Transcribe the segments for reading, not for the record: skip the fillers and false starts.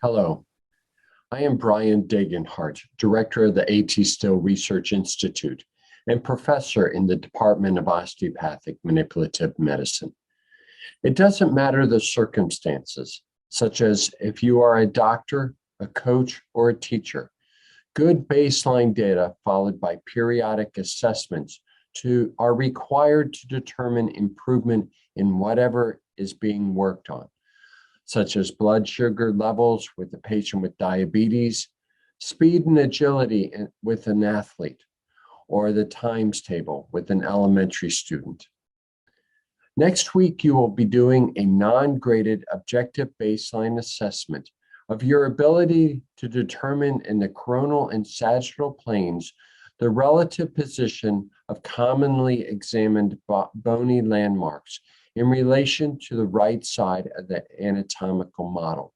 Hello, I am Brian Degenhart, Director of the A.T. Still Research Institute and Professor in the Department of Osteopathic Manipulative Medicine. It doesn't matter the circumstances, such as if you are a doctor, a coach, or a teacher. Good baseline data followed by periodic assessments are required to determine improvement in whatever is being worked on, such as blood sugar levels with a patient with diabetes, speed and agility with an athlete, or the times table with an elementary student. Next week, you will be doing a non-graded objective baseline assessment of your ability to determine in the coronal and sagittal planes the relative position of commonly examined bony landmarks in relation to the right side of the anatomical model.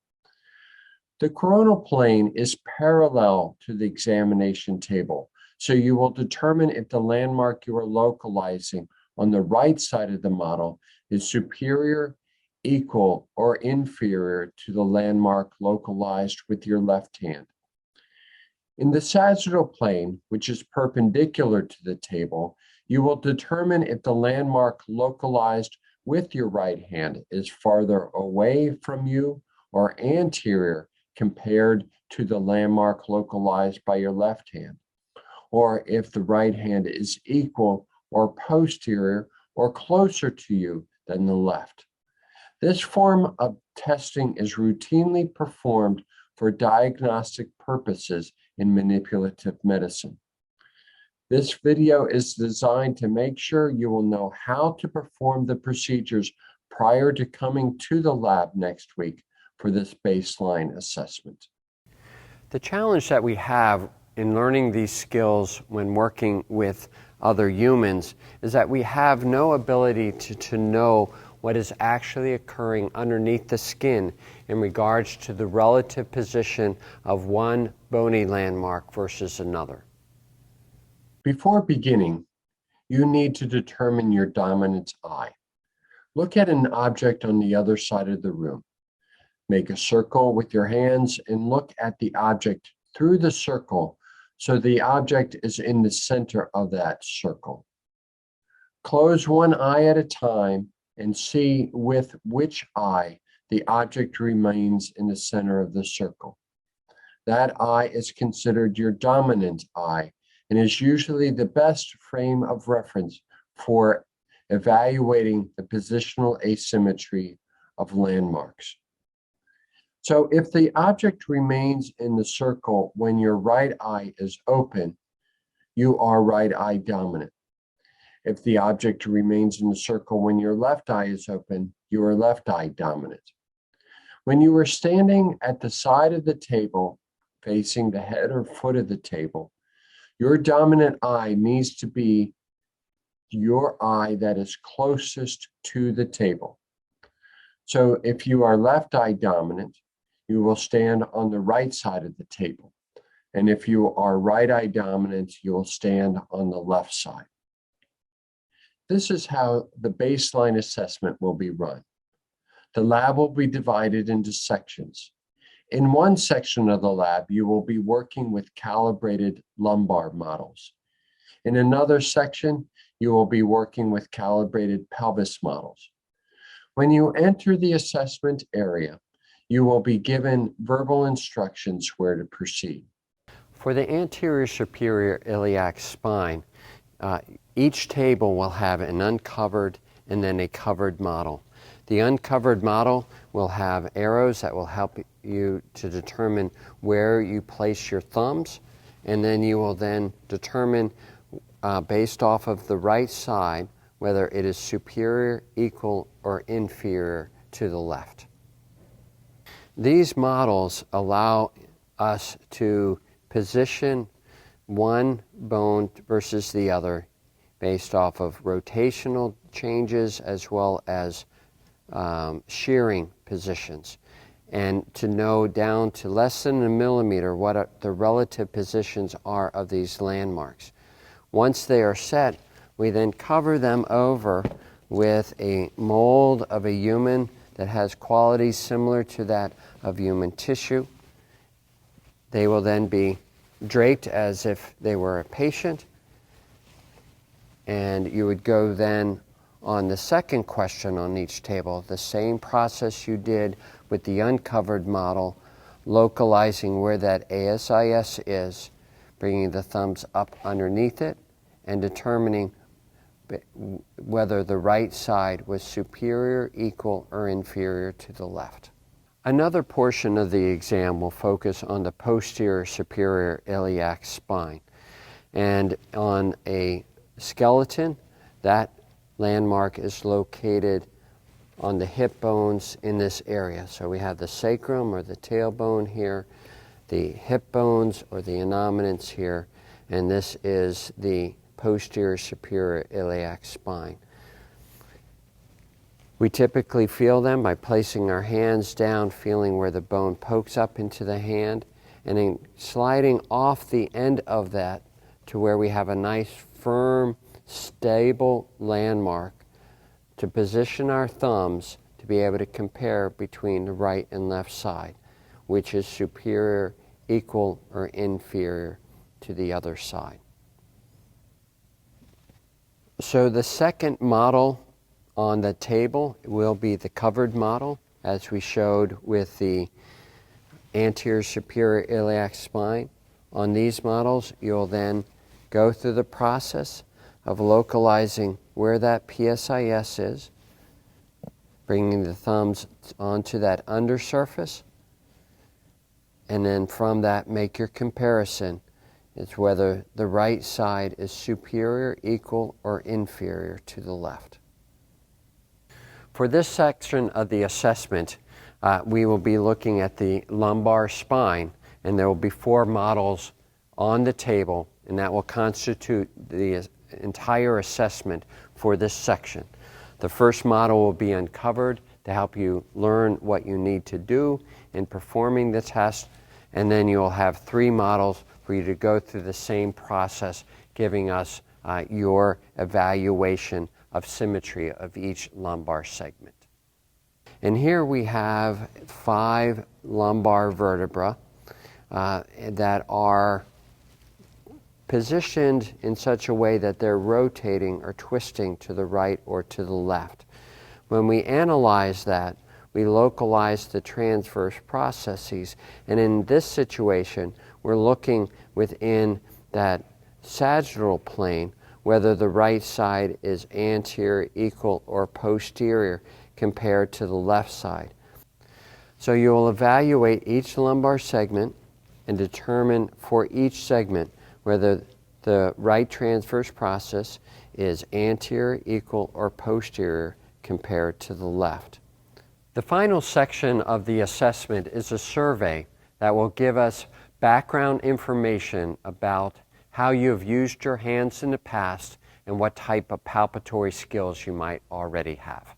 The coronal plane is parallel to the examination table, so you will determine if the landmark you are localizing on the right side of the model is superior, equal, or inferior to the landmark localized with your left hand. In the sagittal plane, which is perpendicular to the table, you will determine if the landmark localized with your right hand is farther away from you or anterior compared to the landmark localized by your left hand, or if the right hand is equal or posterior or closer to you than the left. This form of testing is routinely performed for diagnostic purposes in manipulative medicine. This video is designed to make sure you will know how to perform the procedures prior to coming to the lab next week for this baseline assessment. The challenge that we have in learning these skills when working with other humans is that we have no ability to know what is actually occurring underneath the skin in regards to the relative position of one bony landmark versus another. Before beginning, you need to determine your dominant eye. Look at an object on the other side of the room. Make a circle with your hands and look at the object through the circle so the object is in the center of that circle. Close one eye at a time and see with which eye the object remains in the center of the circle. That eye is considered your dominant eye and is usually the best frame of reference for evaluating the positional asymmetry of landmarks. So if the object remains in the circle when your right eye is open, you are right eye dominant. If the object remains in the circle when your left eye is open, you are left eye dominant. When you are standing at the side of the table, facing the head or foot of the table, your dominant eye needs to be your eye that is closest to the table. So if you are left eye dominant, you will stand on the right side of the table. And if you are right eye dominant, you will stand on the left side. This is how the baseline assessment will be run. The lab will be divided into sections. In one section of the lab, you will be working with calibrated lumbar models. In another section, you will be working with calibrated pelvis models. When you enter the assessment area, you will be given verbal instructions where to proceed. For the anterior superior iliac spine, each table will have an uncovered and then a covered model. The uncovered model will have arrows that will help you to determine where you place your thumbs, and then you will then determine based off of the right side whether it is superior, equal, or inferior to the left. These models allow us to position one bone versus the other based off of rotational changes as well as shearing positions, and to know down to less than a millimeter what the relative positions are of these landmarks. Once they are set, we then cover them over with a mold of a human that has qualities similar to that of human tissue. They will then be draped as if they were a patient. And you would go then on the second question on each table, the same process you did with the uncovered model, localizing where that ASIS is, bringing the thumbs up underneath it, and determining whether the right side was superior, equal, or inferior to the left. Another portion of the exam will focus on the posterior superior iliac spine. And on a skeleton, that landmark is located on the hip bones in this area. So we have the sacrum or the tailbone here, the hip bones or the innominants here, and this is the posterior superior iliac spine. We typically feel them by placing our hands down, feeling where the bone pokes up into the hand, and then sliding off the end of that to where we have a nice, firm, stable landmark to position our thumbs to be able to compare between the right and left side, which is superior, equal, or inferior to the other side. So the second model on the table will be the covered model, as we showed with the anterior superior iliac spine. On these models, you'll then go through the process of localizing where that PSIS is, bringing the thumbs onto that undersurface, and then from that make your comparison. It's whether the right side is superior, equal, or inferior to the left. For this section of the assessment, we will be looking at the lumbar spine, and there will be 4 models on the table, and that will constitute the entire assessment for this section. The first model will be uncovered to help you learn what you need to do in performing the test, and then you'll have 3 models for you to go through the same process, giving us your evaluation of symmetry of each lumbar segment. And here we have 5 lumbar vertebrae that are positioned in such a way that they're rotating or twisting to the right or to the left. When we analyze that, we localize the transverse processes, and in this situation, we're looking within that sagittal plane whether the right side is anterior, equal, or posterior compared to the left side. So you will evaluate each lumbar segment and determine for each segment whether the right transverse process is anterior, equal, or posterior compared to the left. The final section of the assessment is a survey that will give us background information about how you have used your hands in the past and what type of palpatory skills you might already have.